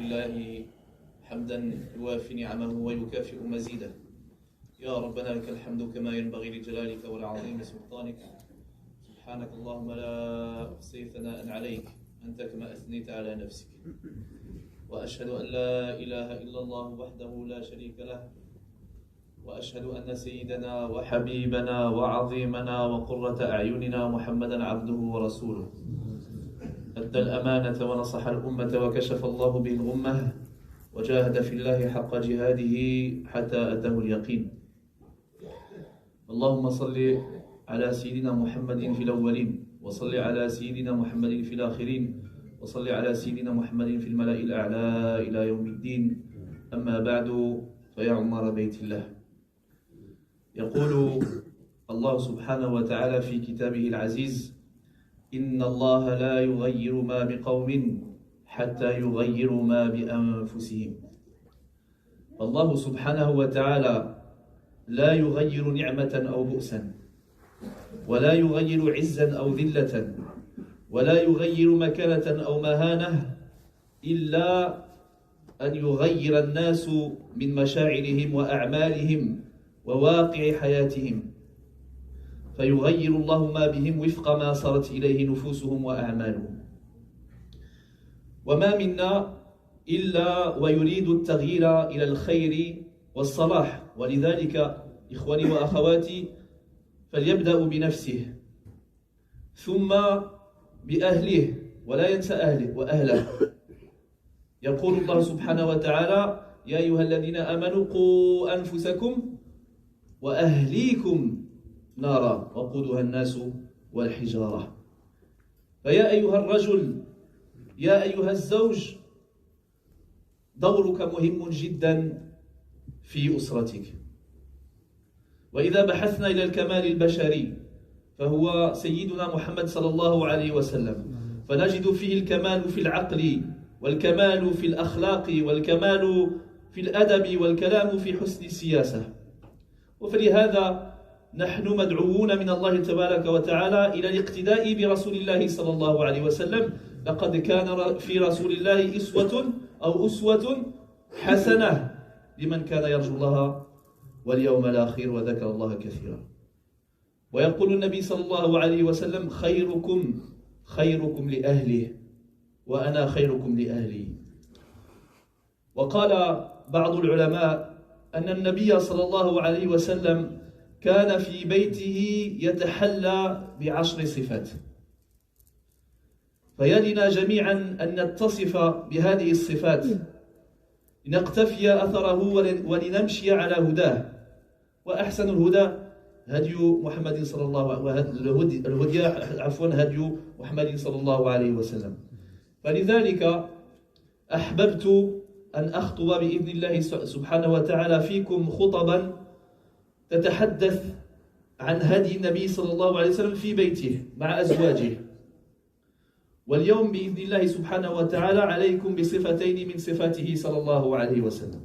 لله حمدا يوافي نعمه ويكافئ مزيده. يا ربنا لك الحمد كما ينبغي لجلالك ولعظيم سلطانك. سبحانك اللهم لا أحصي ثناء عليك أنت كما أثنيت على نفسك. وأشهد أن لا إله إلا الله وحده لا شريك له، وأشهد أن سيدنا وحبيبنا وعظيمنا وقرة أعيننا محمدا عبده ورسوله، أدى الأمانة ونصح الأمة وكشف الله به الأمة، وجاهد في الله حق جهاده حتى أتاه اليقين. اللهم صل على سيدنا محمد في الأولين، وصل على سيدنا محمد في الآخرين، وصل على سيدنا محمد في الملأ الأعلى إلى يوم الدين. أما بعد، فيا عمار بيت الله، يقول الله سبحانه وتعالى في كتابه العزيز: إن الله لا يغير ما بقوم حتى يغيروا ما بأنفسهم. الله سبحانه وتعالى لا يغير نعمة أو بؤسا، ولا يغير عزا أو ذلة، ولا يغير مكانة أو مهانة، إلا أن يغير الناس من مشاعرهم وأعمالهم وواقع حياتهم، فيغير الله ما بهم وفق ما صارت إليه نفوسهم وأعمالهم. وما منا إلا ويريد التغيير إلى الخير والصلاح، ولذلك إخواني وأخواتي فليبدأ بنفسه ثم بأهله، ولا ينسى أهله وأهله. يقول الله سبحانه وتعالى: يا أيها الذين آمنوا قوا أنفسكم وأهليكم نارا وقودها الناس والحجارة. فيا أيها الرجل، يا أيها الزوج، دورك مهم جدا في أسرتك. وإذا بحثنا إلى الكمال البشري فهو سيدنا محمد صلى الله عليه وسلم، فنجد فيه الكمال في العقل، والكمال في الأخلاق، والكمال في الأدب، والكلام في حسن السياسة. وفلهذا نحن مدعوون من الله تبارك وتعالى إلى الاقتداء برسول الله صلى الله عليه وسلم. لقد كان في رسول الله أسوة حسنة لمن كان يرجو الله واليوم الآخر وذكر الله كثيرا. ويقول النبي صلى الله عليه وسلم: خيركم لأهله وأنا خيركم لأهلي. وقال بعض العلماء أن النبي صلى الله عليه وسلم كان في بيته يتحلى ب10 صفات، فيلنا جميعا أن نتصف بهذه الصفات لنقتفي أثره ولنمشي على هداه. وأحسن الهدى هدي محمد صلى الله هدي محمد صلى الله عليه وسلم. فلذلك أحببت أن أخطب بإذن الله سبحانه وتعالى فيكم خطبا تتحدث عن هدي النبي صلى الله عليه وسلم في بيته مع أزواجه. واليوم بإذن الله سبحانه وتعالى عليكم بصفتين من صفاته صلى الله عليه وسلم.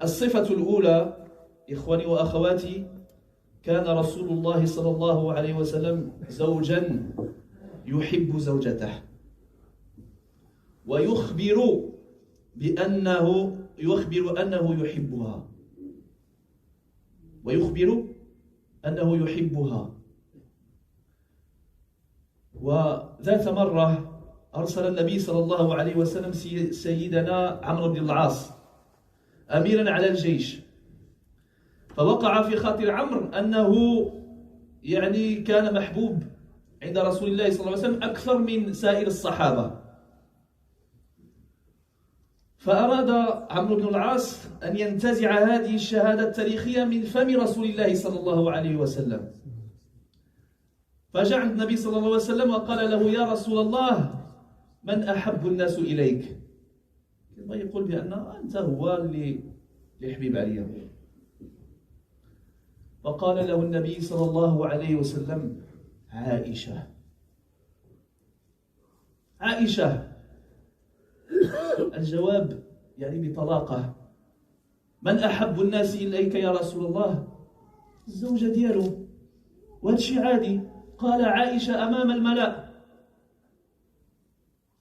الصفة الأولى إخواني وأخواتي، كان رسول الله صلى الله عليه وسلم زوجا يحب زوجته، ويخبر أنه يحبها، وذات مرة أرسل النبي صلى الله عليه وسلم سيدنا عمرو بن العاص أميرا على الجيش، فوقع في خاطر عمرو أنه كان محبوب عند رسول الله صلى الله عليه وسلم أكثر من سائر الصحابة. فأراد عمرو بن العاص أن ينتزع هذه الشهادة التاريخية من فم رسول الله صلى الله عليه وسلم، فجاء عند النبي صلى الله عليه وسلم وقال له: يا رسول الله، من أحب الناس إليك؟ يقول بأن أنت هو اللي حبيب عليا. فقال له النبي صلى الله عليه وسلم: عائشة. الجواب بطلاقة: من أحب الناس إليك يا رسول الله؟ الزوجة دياله، وهذا شيء عادي. قال: عائشة أمام الملأ،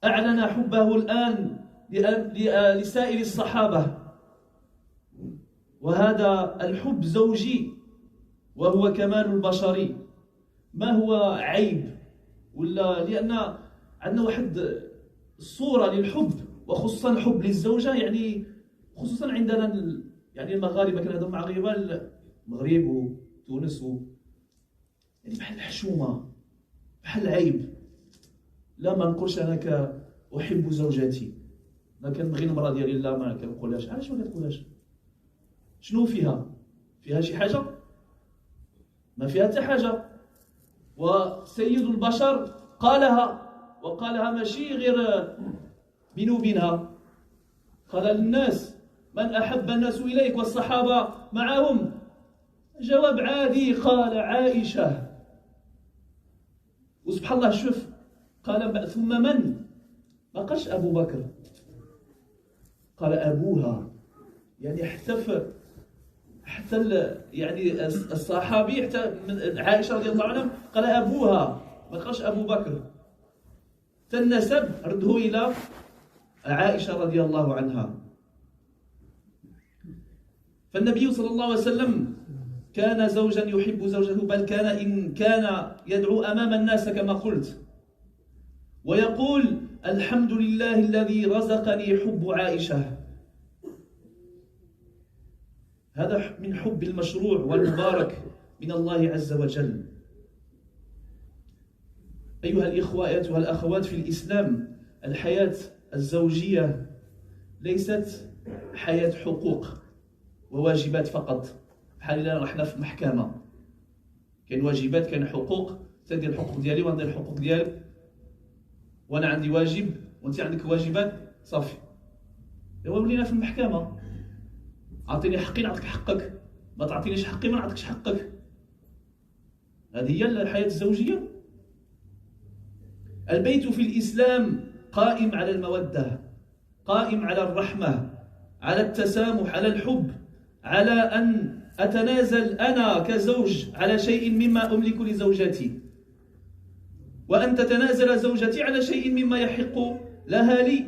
أعلن حبه الآن لسائر الصحابة، وهذا الحب زوجي وهو كمال البشري. ما هو عيب ولا لأن عندنا واحد الصورة للحب، وخصوصا الحب للزوجة، يعني خصوصا عندنا يعني المغاربة كنهضروا مع غير المغرب وتونس يعني بحال الحشومة، بحال العيب. لا، ما نقولش انا احب زوجتي، ما كنبغي المراه ديالي، لا ما كنقولهاش. علاش ما كتقولهاش؟ شنو فيها شي حاجه؟ ما فيها حتى حاجه. وسيد البشر قالها، وقالها ماشي غير بينه وبينها، قال للناس: من احب الناس اليك والصحابه معهم؟ جواب عادي، قال عائشه. وسبحان الله، شوف قال ثم من؟ ما قالش ابو بكر، قال ابوها. يعني حتى يعني الصحابي، حتى من عائشه رضي الله عنها قال ابوها، ما قالش ابو بكر. فالنسب رده الى عائشه رضي الله عنها. فالنبي صلى الله عليه وسلم كان زوجا يحب زوجته، بل كان يدعو امام الناس كما قلت، ويقول: الحمد لله الذي رزقني حب عائشه. هذا من حب المشروع والمبارك من الله عز وجل. أيها الإخوة، أيتها الأخوات في الإسلام، الحياة الزوجية ليست حياة حقوق وواجبات فقط، بحال إلا رحنا في محكمة، كاين واجبات كاين حقوق، تدير الحقوق ديالي وأنا ندير الحقوق ديالك، وأنا عندي واجب وأنت عندك واجبات، صافي. إوا ولينا في المحكمة، أعطيني حقي نعطيك حقك، ما تعطينيش حقي ما نعطيكش حقك. هذه هي الحياة الزوجية. البيت في الإسلام قائم على المودة، قائم على الرحمة، على التسامح، على الحب، على أن أتنازل أنا كزوج على شيء مما أملك لزوجتي، وأن تتنازل زوجتي على شيء مما يحق لها لي،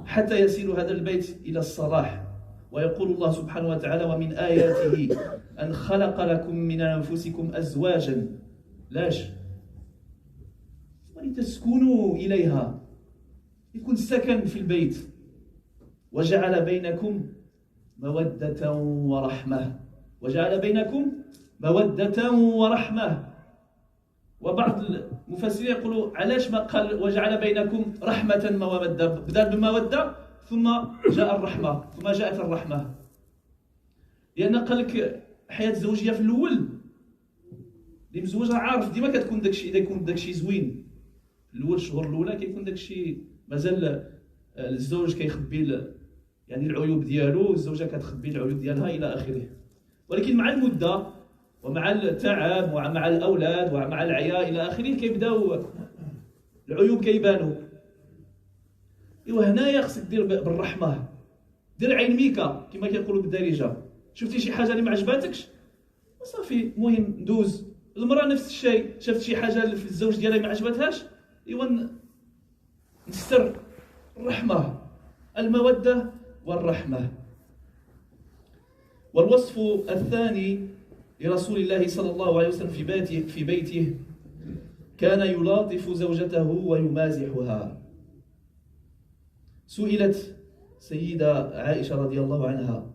حتى يسير هذا البيت إلى الصلاح. ويقول الله سبحانه وتعالى: ومن آياته أن خلق لكم من أنفسكم أزواجا، لاش ولتسكنوا إليها، يكون سكن في البيت، وجعل بينكم مودة ورحمة، وجعل بينكم مودة ورحمة. وبعض المفسرين يقولوا: علاش ما قال وجعل بينكم رحمة ومودة؟ بدأ بالمودة ثم جاء الرحمة، ثم جاءت الرحمة، لأن قال لك حياة الزوجية في الأول اللي مزوج عارف ديما كتكون داكشي، إذا يكون داكشي زوين في الأول الشهور الأولى كيكون داكشي مازال الزوج كيخبي يعني العيوب ديالو، والزوجة كتخبي العيوب ديالها إلى آخره. ولكن مع المدة ومع التعب ومع الأولاد ومع العيا إلى آخره كيبداو العيوب كيبانوا. إيوا هنايا خصك دير بالرحمة، دير عين ميكا كما كيقولوا بالدارجة. شفتي شي حاجة اللي ما عجباتكش صافي، المهم ندوز. المرأة نفس الشيء، شفت شي حاجة في الزوج ديالها ما عجبتهاش، إيوا نستر. الرحمة، المودة والرحمة. والوصف الثاني لرسول الله صلى الله عليه وسلم في بيته كان يلاطف زوجته ويمازحها. سئلت سيدة عائشة رضي الله عنها: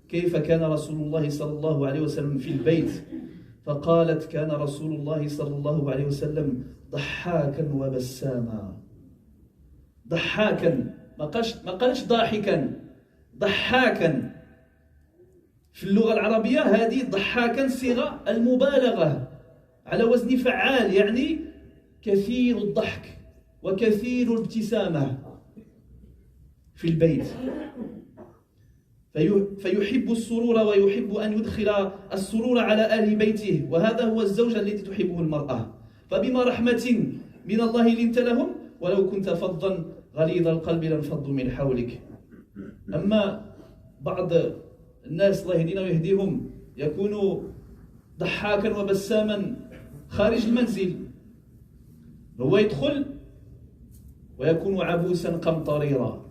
كيف كان رسول الله صلى الله عليه وسلم في البيت؟ فقالت: كان رسول الله صلى الله عليه وسلم ضحاكا وبساما. ضحاكا، ما قالش ضاحكا، ضحاكا. في اللغة العربية هذه ضحاكا صيغة المبالغة على وزن فعال، يعني كثير الضحك وكثير الابتسامة في البيت. فيحب السرور ويحب أن يدخل السرور على أهل بيته، وهذا هو الزوج الذي تحبه المرأة. فبما رحمة من الله لنت لهم ولو كنت فظا غليظ القلب لانفضوا من حولك. أما بعض الناس الله يهدينا ويهديهم يكون ضحاكا وبساما خارج المنزل، هو يدخل ويكون عبوسا قمطريرا.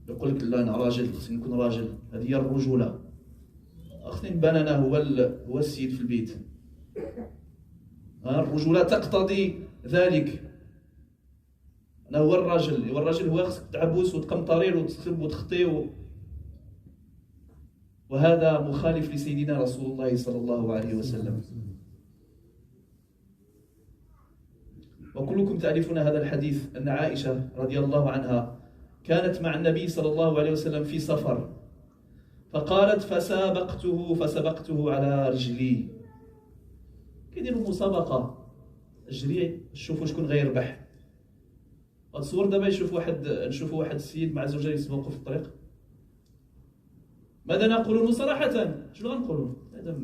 يقول لك لا أنا راجل، خصني نكون راجل، هذه هي الرجولة، خصني نبان أنا هو السيد في البيت. الرجولة تقتضي ذلك، أنا هو الراجل هو خصك تعبوس وتقمطرير وتخرب وتخطي وهذا مخالف لسيدنا رسول الله صلى الله عليه وسلم. وكلكم تعرفون هذا الحديث أن عائشة رضي الله عنها كانت مع النبي صلى الله عليه وسلم في سفر، فقالت فسبقته على رجلي. كيديروا مسابقة جري شوفوا شكون غيربح. تصور دابا نشوفوا واحد السيد مع زوجة يسبقوا في الطريق، ماذا نقول صراحة؟ شنو غنقولوا؟ هذا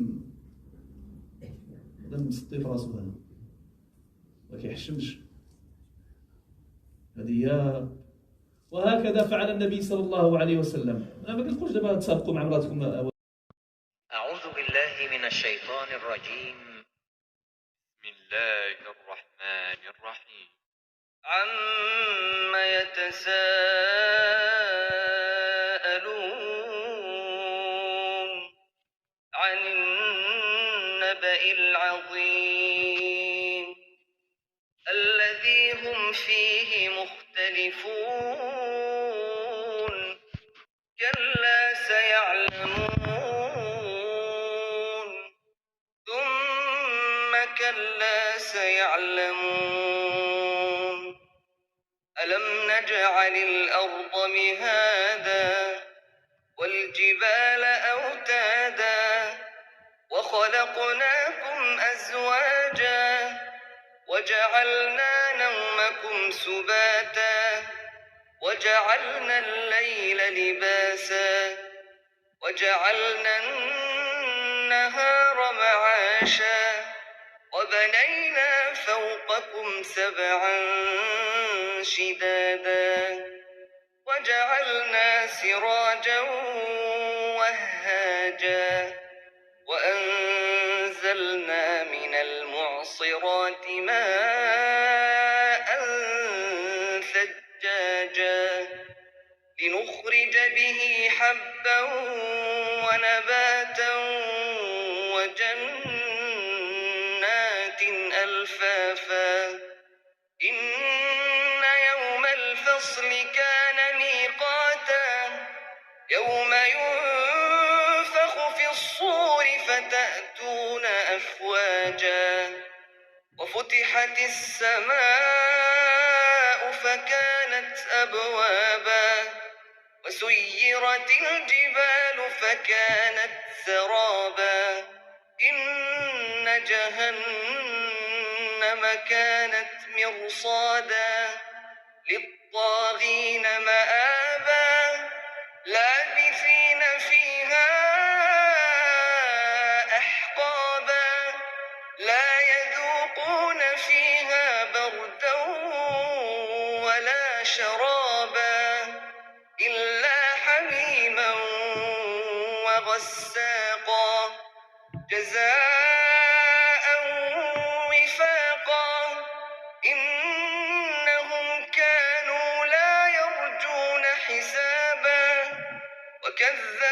مسطي في راسو، هذا ما كيحشمش. هذه وهكذا فعل النبي صلى الله عليه وسلم. انا ما كنقولش دابا تسابقوا مع مراتكم. أعوذ بالله من الشيطان الرجيم. بسم الله الرحمن الرحيم. عما يتساءلون عن النبأ العظيم الذي هم فيه مختلفون كلا سيعلمون ثم كلا سيعلمون ألم نجعل الأرض مهادا والجبال أوتادا وخلقناكم أزواجا وجعلنا نومكم سباتا وجعلنا الليل لباسا وجعلنا النهار معاشا وبنينا فوقكم سبعا شدادا وجعلنا سراجا وهاجا وأنزلنا من المعصرات ماء ثجاجا لنخرج به حبا ونباتا وجنات ألفافا إن يوم الفصل كان ميقاتا يوم ينفخ في الصور فتأتون أفواجا وفتحت السماء فكانت أبوابا وسيرت الجبال فكانت سرابا إن جهنم كانت مرصادا للطاغين مآبا لابثين فيها أحقابا لا يذوقون فيها بردا ولا شرابا إلا حميما وغساقا جزاء وفاقا إنهم كانوا لا يرجون حسابا وكذبوا